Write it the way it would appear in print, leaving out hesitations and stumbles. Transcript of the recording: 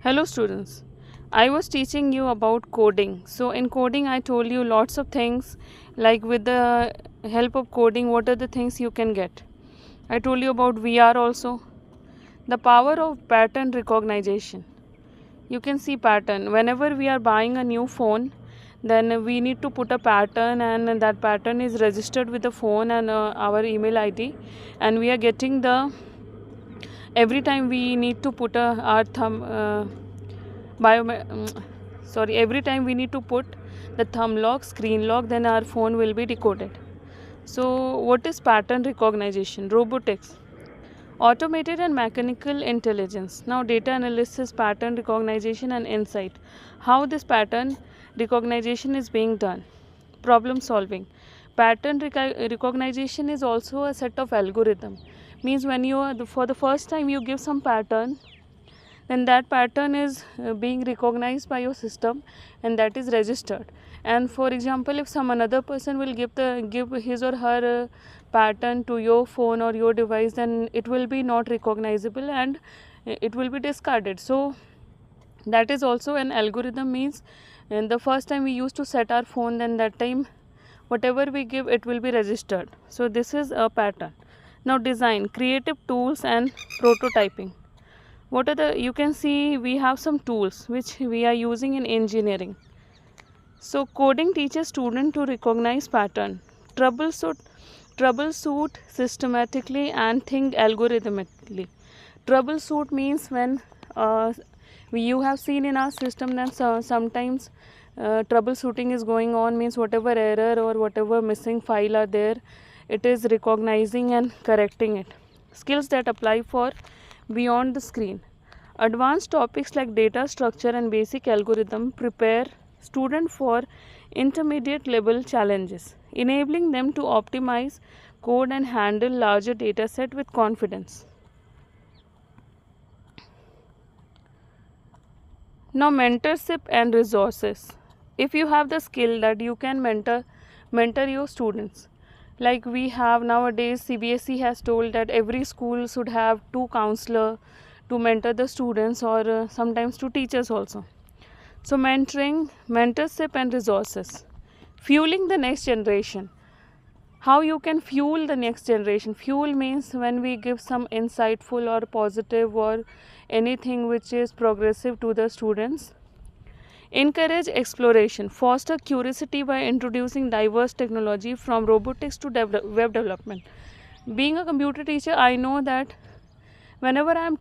Hello students. I was teaching you about coding. So in coding I told you lots of things, like with the help of coding what are the things you can get. I told you about VR also. The power of pattern recognition. You can see pattern. Whenever we are buying a new phone, then we need to put a pattern, and that pattern is registered with the phone and our email ID, and we are getting the every time we need to put our thumb bio sorry every time we need to put the thumb lock, screen lock, then our phone will be decoded. So what is pattern recognition? Robotics, automated and mechanical intelligence. Now data analysis, pattern recognition and insight. How this pattern recognition is being done? Problem solving. Pattern recognition is also a set of algorithm. Means when you are for the first time you give some pattern, then that pattern is being recognized by your system and that is registered. And for example, if some another person will give his or her pattern to your phone or your device, then it will be not recognizable and it will be discarded. So that is also an algorithm. Means and the first time we used to set our phone, then that time whatever we give it will be registered. So this is a pattern. Now design, creative tools and prototyping. What are the, you can see we have some tools which we are using in engineering. So coding teaches student to recognize pattern, troubleshoot systematically and think algorithmically. Troubleshoot means when you have seen in our system that sometimes troubleshooting is going on, means whatever error or whatever missing file are there, it is recognizing and correcting it. Skills that apply for beyond the screen. Advanced topics like data structure and basic algorithm prepare students for intermediate level challenges, enabling them to optimize code and handle larger data set with confidence. Now mentorship and resources. If you have the skill that you can mentor your students. Like we have nowadays, CBSE has told that every school should have 2 counselor to mentor the students, or sometimes 2 teachers also. So mentoring, mentorship and resources. Fueling the next generation. How you can fuel the next generation? Fuel means when we give some insightful or positive or anything which is progressive to the students. Encourage exploration, foster curiosity by introducing diverse technology from robotics to web development. Being a computer teacher, I know that whenever I am